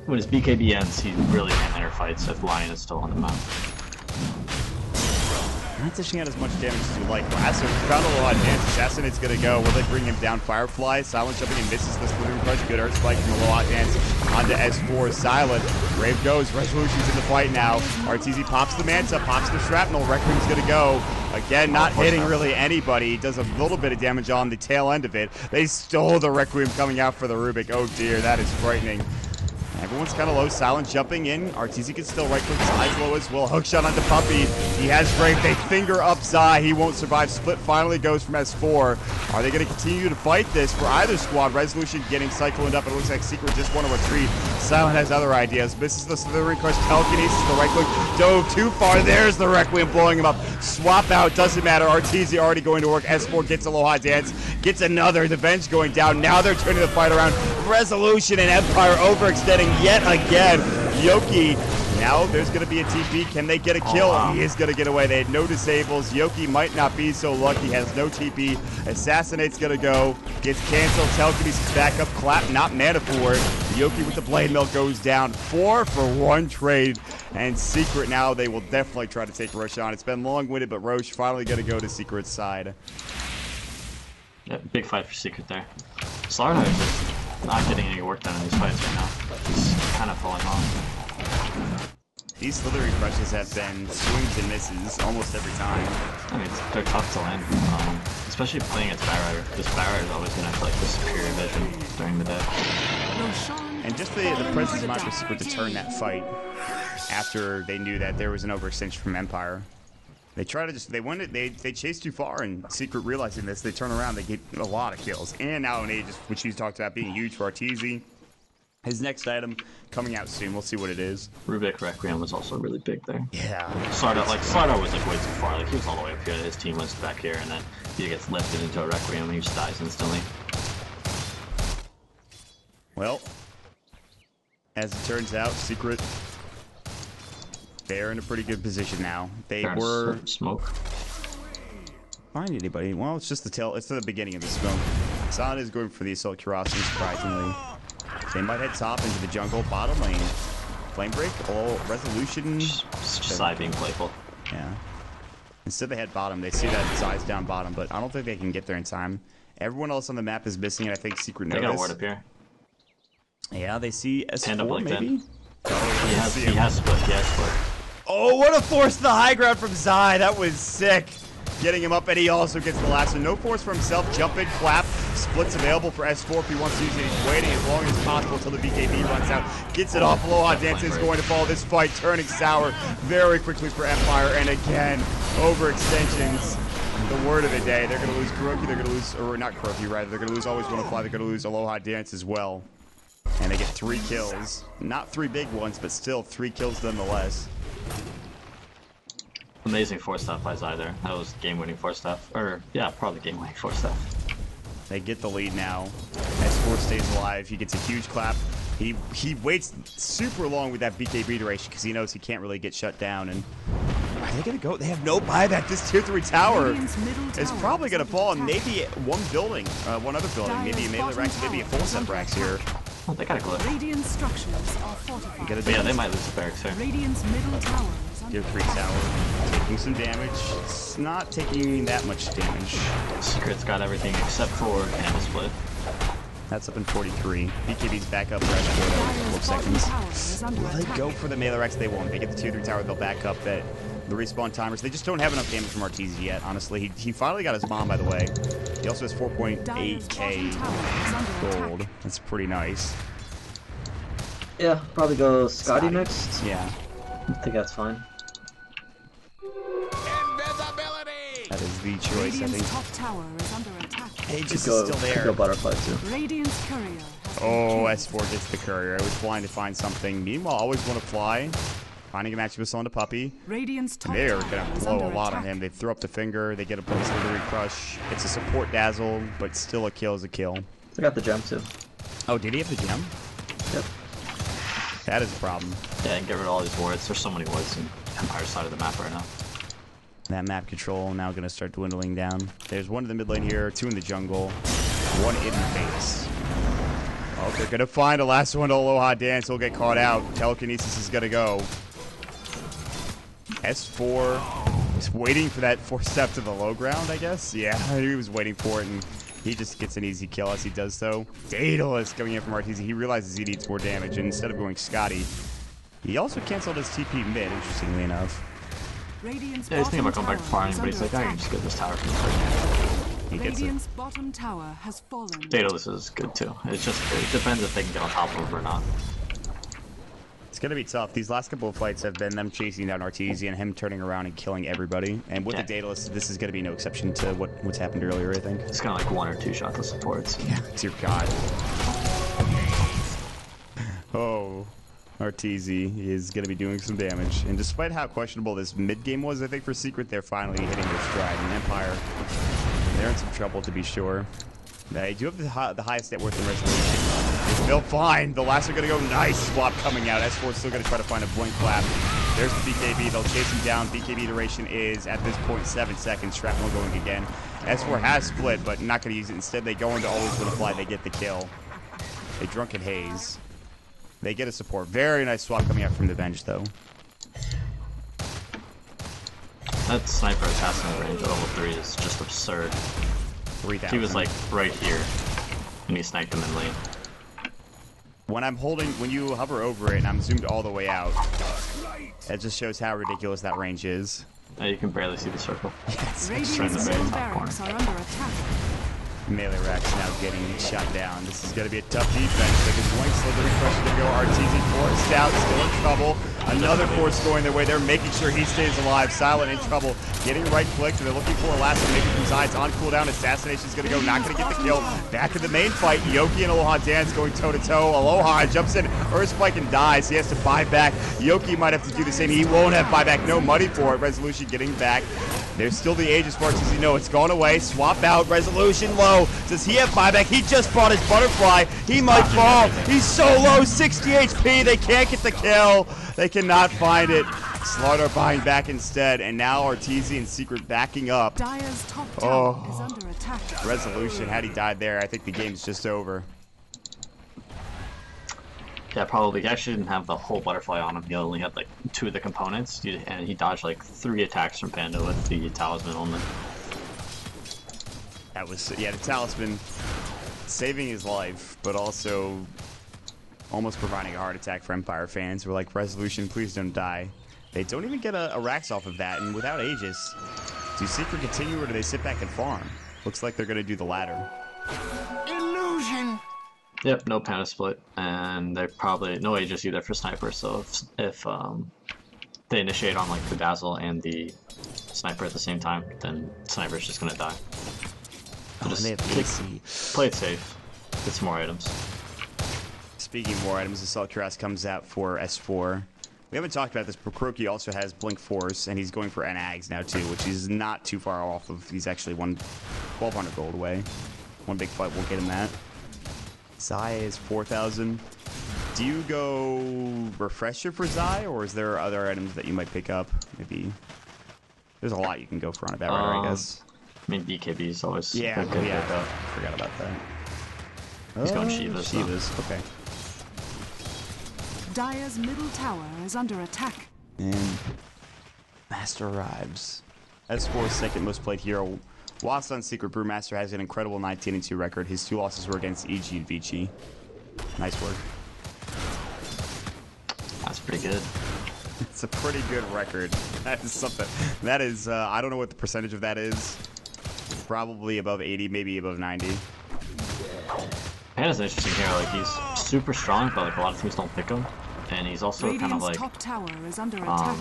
when his BKB ends, he really can't enter fights if Lion is still on the map. Not dishing out as much damage as you like. Lasso found a lot of damage. Assassinate's gonna go. Will they bring him down? Firefly. Silent jumping and misses the splitting crush. Good Earth Spike from a lot dance onto S4. Silent. Brave goes. Resolution's in the fight now. Arteezy pops the Manta, pops the Shrapnel. Requiem's gonna go. Again, not hitting really anybody. Does a little bit of damage on the tail end of it. They stole the Requiem coming out for the Rubik. Oh dear, that is frightening. Everyone's kind of low. Silent jumping in. Arteezy can still right-click. His eyes low as well. Hookshot onto Puppy. He has Brave. They finger up Zai. He won't survive. Split finally goes from S4. Are they going to continue to fight this for either squad? Resolution getting cycled up. It looks like Secret just want to retreat. Silent has other ideas. Misses the Slithering Crush. Telekinesis. The right-click dove too far. There's the Requiem blowing him up. Swap out. Doesn't matter. Arteezy already going to work. S4 gets Aloha Dance. Gets another. The bench going down. Now they're turning the fight around. Resolution and Empire overextending yet again. Yoki, now there's going to be a TP. Can they get a kill? He is going to get away. They had no disables. Yoki might not be so lucky. Has no TP. Assassinate's going to go. Gets canceled. Telekinesis back up. Clap, not mana for it. Yoki with the Blade Mill goes down. 4 for 1 trade. And Secret now, they will definitely try to take Roshan. It's been long-winded, but Roche finally going to go to Secret's side. Yeah, big fight for Secret there. Slardar is just not getting any work done in these fights right now. He's kind of falling off. These Slithering Crushes have been swings and misses almost every time. I mean, they're tough to land, especially playing against Batrider. This Batrider is always going to have like the superior vision during the day. And just the presence of mind for Secret to turn that fight after they knew that there was an overextension from Empire. They try to just, they chase too far, and Secret realizing this, they turn around, they get a lot of kills. And now an Aegis, which you talked about being huge for Arteezy. His next item coming out soon, we'll see what it is. Rubik Requiem was also really big there. Yeah. Slardar was like way too far, like he was all the way up here, his team was back here, and then he gets lifted into a Requiem and he just dies instantly. Well, as it turns out, Secret, they're in a pretty good position now. They were smoke. Find anybody? Well, it's just the tail. It's the beginning of the smoke. Sada is going for the Assault Curiosity, surprisingly. They might head top into the jungle, bottom lane. Flame break, resolution. Sai being playful. Yeah. Instead they head bottom. They see that Sai's down bottom, but I don't think they can get there in time. Everyone else on the map is missing, and I think Secret knows. They got a ward up here. Yeah, they see S4 maybe. Oh, he has split. Oh, what a force to the high ground from Zai. That was sick. Getting him up, and he also gets the last one. No force for himself. Jump in, clap. Splits available for S4 if he wants to use it. He's waiting as long as possible until the BKB runs out. Gets it off. Aloha Dance is going to follow this fight, turning sour very quickly for Empire. And again, overextensions. The word of the day. They're going to lose Kuroki. They're going to lose, or not Kuroki, rather. They're going to lose Always Want to Fly. They're going to lose Aloha Dance as well. And they get 3 kills. Not 3 big ones, but still 3 kills nonetheless. Amazing 4-staff by Zai there. That was game-winning 4-staff. Or, yeah, probably game-winning 4-staff. They get the lead now. S4 stays alive. He gets a huge clap. He waits super long with that BKB duration because he knows he can't really get shut down. And are they going to go? They have no buyback. This tier 3 tower is probably going to fall. And maybe one other building. Maybe a melee Rax, maybe a full set Rax here. Oh, they got a glitch. Radiant structures are fortified. Yeah, they might lose the barracks here. Radiant's middle tower is under Tier 3 tower. Taking some damage. It's not taking that much damage. Secret's got everything except for Canada Split. That's up in 43. BKB's back up right after 4 seconds. Will they go for the melee Rex? They won't. They get the tier 3 tower, they'll back up at the respawn timers. They just don't have enough damage from Arteezy yet, honestly. He finally got his bomb, by the way. He also has 4.8k gold. That's pretty nice. Yeah, probably go Scotty next. Yeah. I think that's fine. That is the choice, I think. top tower is under attack. Aegis is still there. Go Butterfly too. Radiant's courier has been Oh, killed. S4 gets the courier. I was blind to find something. Meanwhile, Always Want to Fly. Finding a match with Son to Puppy. Radiant's top They're tower going to is blow under a lot on attack. him. They throw up the finger. They get a place Slithering Crush. It's a support dazzle, but still a kill is a kill. I got the gem too. Oh, did he have the gem? Yep. That is a problem. Yeah, and get rid of all these wards. There's so many wards in Empire side of the map right now. That map control now going to start dwindling down. There's one in the mid lane here, 2 in the jungle, 1 in the base. Oh, they're going to find a last one to Aloha Dance. He'll get caught out. Telekinesis is going to go. S4 is waiting for that 4-step to the low ground, I guess. Yeah, he was waiting for it, and he just gets an easy kill as he does so. Daedalus coming in from Arteezy. He realizes he needs more damage, and instead of going Scotty, he also canceled his TP mid, interestingly enough. Radiant's Yeah, he's thinking about bottom going back to tower farming, is but he's under like, I can attack. just get this tower from the first. He gets it. Radiant's bottom tower has fallen. Daedalus is good too. It's just, it depends if they can get on top of him or not. gonna be tough. These last couple of fights have been them chasing down Arteezy and him turning around and killing everybody. And with the Daedalus, this is gonna be no exception to what's happened earlier, I think. It's kind of like 1 or 2 shot to supports. Yeah, dear God. Oh, Arteezy is gonna be doing some damage. And despite how questionable this mid game was, I think for Secret, they're finally hitting their stride. And Empire, they're in some trouble to be sure. They do have the highest net worth in resolution. They'll find the last are going to go. Nice swap coming out. S4 still going to try to find a blink clap. There's the BKB. They'll chase him down. BKB duration is at this point 7 seconds. Shrapnel going again. S4 has split, but not going to use it. Instead, they go into always with a fly. They get the kill. They Drunken Haze. They get a support. Very nice swap coming out from the bench, though. That sniper assassin range at level 3 is just absurd. 3,000. He was like right here, and he sniped him in lane. When you hover over it and I'm zoomed all the way out, it just shows how ridiculous that range is. You can barely see the circle. Yes. Radiant's middle barracks are under attack. Melee Rax now getting shot down. This is going to be a tough defense. They can blink, slithering pressure to go. Arteezy forced out, still in trouble. Another force going their way. They're making sure he stays alive. Silent in trouble. Getting right clicked. They're looking for a last one. Maybe from Zide's on cooldown. Assassination is going to go. Not going to get the kill. Back in the main fight. Yoki and Aloha Dance going toe to toe. Aloha jumps in. Earth Spike and dies. He has to buy back. Yoki might have to do the same. He won't have buyback. No money for it. Resolution getting back. There's still the Aegis for Arteezy. No, it's gone away. Swap out. Resolution low. Does he have buyback? He just bought his butterfly. He might fall. He's so low. 60 HP. They can't get the kill. They cannot find it. Slaughter buying back instead. And now Arteezy and Secret backing up. Dire's top tower is under attack. Resolution. Had he died there, I think the game's just over. Yeah, probably. He actually didn't have the whole butterfly on him. He only had like 2 of the components, and he dodged like 3 attacks from Panda with the talisman only. That was, yeah, the talisman saving his life, but also almost providing a heart attack for Empire fans. We're like, Resolution, please don't die. They don't even get a Rax off of that, and without Aegis, do Secret continue or do they sit back and farm? Looks like they're going to do the latter. Illusion. Yep, no Panda split, and they're probably no Aegis either for Sniper, so if they initiate on like the Dazzle and the Sniper at the same time, then Sniper's just gonna die. So just play it safe, get some more items. Speaking of more items, Assault Cuirass comes out for S4. We haven't talked about this, but Kuroki also has Blink Force, and he's going for Nags now too, which is not too far off of, he's actually 1,200 gold away. One big fight will get him that. Zai is 4,000. Do you go Refresher for Zai, or is there other items that you might pick up? Maybe there's a lot you can go for on a Batrider, I guess. I mean, BKB is always yeah, a good yeah. Forgot about that. He's going Shivas. Shivas, okay. Dire's middle tower is under attack. And Master arrives. S4's second most played hero. Whilst on Secret, Brewmaster has an incredible 19-2 record. His 2 losses were against EG and Vici. Nice work. That's pretty good. It's a pretty good record. That is something. That is, I don't know what the percentage of that is. Probably above 80, maybe above 90. Panda's an interesting hero. Like, he's super strong, but like a lot of teams don't pick him. And he's also Radiant's kind of like top tower is under attack.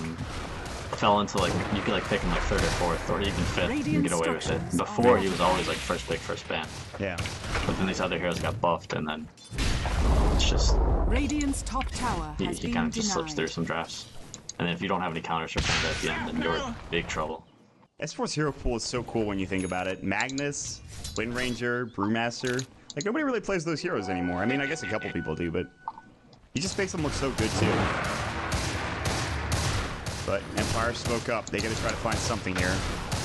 Fell into like, you could like pick him like 3rd or 4th or even 5th and get away with it. Before he was always like first pick, first ban. Yeah. But then these other heroes got buffed, and then it's just Radiant's top tower he has been kind of just denied. slips through some drafts. And then if you don't have any counters for Panda at the end, then you're in big trouble. S4's hero pool is so cool when you think about it. Magnus, Wind Ranger, Brewmaster. Like, nobody really plays those heroes anymore. I mean, I guess a couple people do, but he just makes them look so good too. But Empire spoke up. They gotta try to find something here.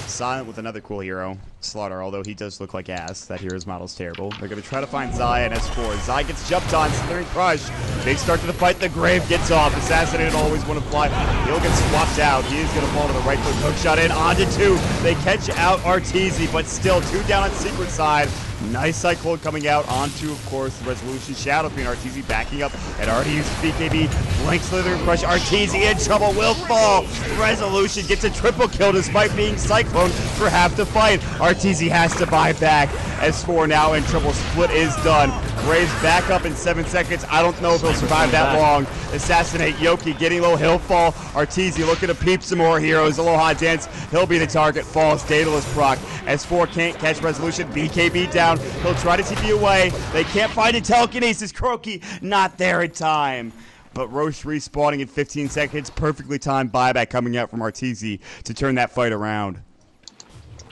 Silent with another cool hero, Slaughter, although he does look like ass. That hero's model's terrible. They're gonna try to find Zai and S4. Zai gets jumped on, Slithering Crush. Big start to the fight, the Grave gets off. Assassinated always want to fly. He'll get swapped out. He is gonna fall to the right foot. Hook shot in, onto 2. They catch out Arteezy, but still 2 down on Secret side. Nice Cyclone coming out onto, of course, the Resolution. Shadow Queen, Arteezy backing up. Had already used BKB. Blink Slithering Crush. Arteezy in trouble. Will fall. Resolution gets a triple kill despite being Cyclone for half the fight. Arteezy has to buy back. S4 now in trouble. Split is done. Graves back up in 7 seconds. I don't know if he'll survive that long. Assassinate Yoki, getting low. He'll fall. Arteezy looking to peep some more heroes. Aloha Dance, he'll be the target. Falls. Daedalus proc. S4 can't catch Resolution. BKB down. He'll try to TP away. They can't find a telekinesis. Croaky not there in time. But Roche respawning in 15 seconds. Perfectly timed buyback coming out from Arteezy to turn that fight around.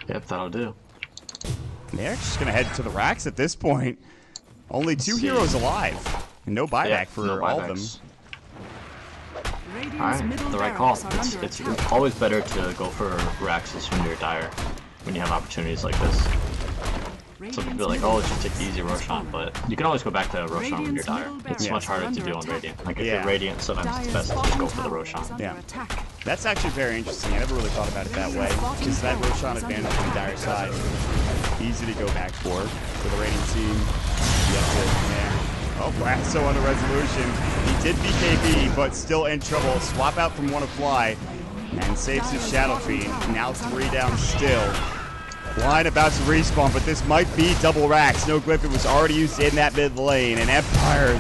Yep, that'll do. They're just going to head to the racks at this point. Only 2 heroes alive. And no buyback for all of them. Alright, the right call. It's always better to go for Raxus when you're dire, when you have opportunities like this. Some people are like, oh, let's just take the easy Roshan, but you can always go back to Roshan when you're dire. It's much harder to do on Radiant. Like, if you're Radiant, sometimes it's best to just go for the Roshan. Yeah. That's actually very interesting. I never really thought about it that way. Because that Roshan advantage on the dire side, easy to go back for the Radiant team. Oh, Brasso on the Resolution. He did BKB, but still in trouble. Swap out from Wanna-Fly and saves his Shadow Fiend. Now 3 down still. Line about to respawn, but this might be double racks. No Glyph, it was already used in that mid lane. And Empire,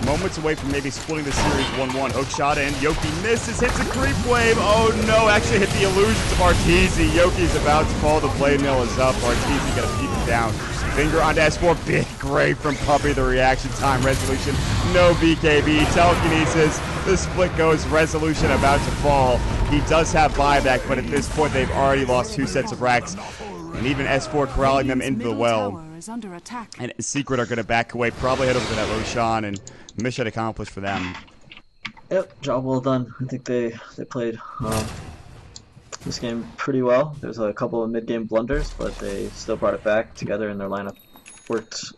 moments away from maybe splitting the series 1-1. Hook shot in. Yoki misses, hits a creep wave. Oh no, actually hit the illusions of Arteezy. Yoki's about to fall. The blade mill is up. Arteezy got to keep it down. Finger onto S4. Big grave from Puppey. The reaction time. Resolution. No BKB. Telekinesis. The split goes. Resolution about to fall. He does have buyback, but at this point they've already lost 2 sets of racks. And even S4 corralling them into the well. And Secret are going to back away, probably head over to that Roshan, and mission accomplished for them. Yep, job well done. I think they played this game pretty well. There's a couple of mid-game blunders, but they still brought it back together, and their lineup worked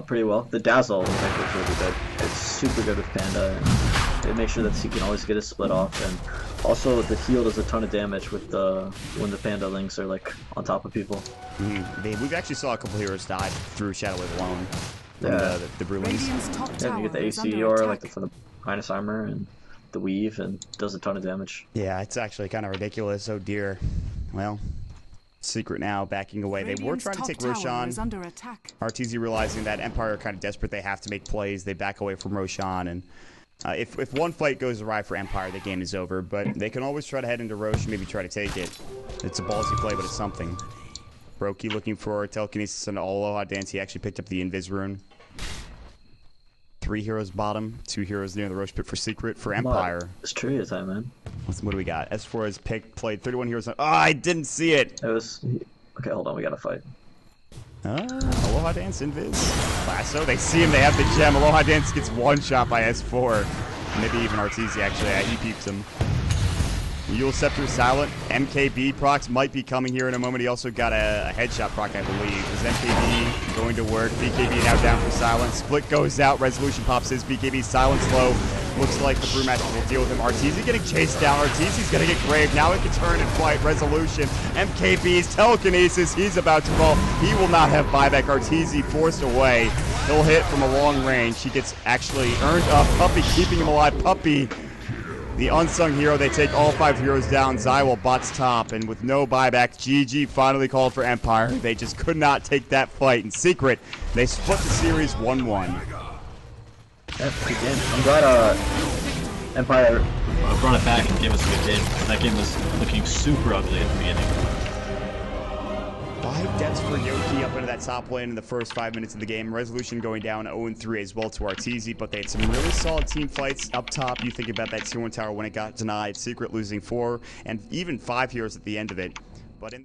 pretty well. The Dazzle, I think, was really good. It's super good with Panda, and they make sure that he can always get his split off, and also the heal does a ton of damage with when the Panda links are like on top of people. We've actually saw a couple heroes die through Shadow Wave alone. Yeah, the Brewlings. Yeah, you get the AC or like for the minus armor and the weave, and does a ton of damage. Yeah, it's actually kind of ridiculous. Oh dear. Well, Secret now backing away. They were trying to take Roshan. Arteezy realizing that Empire are kind of desperate. They have to make plays. They back away from Roshan, and if one fight goes awry for Empire, the game is over. But they can always try to head into Roche and maybe try to take it. It's a ballsy play, but it's something. Brokey looking for telekinesis and Aloha Dance. He actually picked up the Invis rune. 3 heroes bottom, 2 heroes near the Roche pit for Secret. For Empire, it's true, is that, man? What do we got? S4 has played 31 heroes. Oh, I didn't see it. It was okay. Hold on, we gotta fight. Aloha Dance Invis. Lasso. They see him. They have the gem. Aloha Dance gets one shot by S4. Maybe even Arteezy actually. He peeps him. Yule Scepter silent. MKB procs might be coming here in a moment. He also got a headshot proc, I believe. Is MKB going to work? BKB now down for silence. Split goes out. Resolution pops his BKB. Silence low. Looks like the Brewmaster will deal with him. Arteezy getting chased down. Arteezy's going to get graved. Now it can turn and fight. Resolution. MKB's telekinesis. He's about to fall. He will not have buyback. Arteezy forced away. He'll hit from a long range. He gets actually earned up. Puppey keeping him alive. Puppey, the unsung hero. They take all 5 heroes down. Zywell bots top, and with no buyback, GG finally called for Empire. They just could not take that fight. In Secret, they split the series 1-1. That's a good game. I'm glad Empire brought it back and gave us a good game. That game was looking super ugly at the beginning. 5 deaths for Yoki up into that top lane in the first 5 minutes of the game. Resolution going down 0-3 as well to Arteezy, but they had some really solid team fights up top. You think about that tier 1 tower when it got denied. Secret losing 4 and even 5 heroes at the end of it.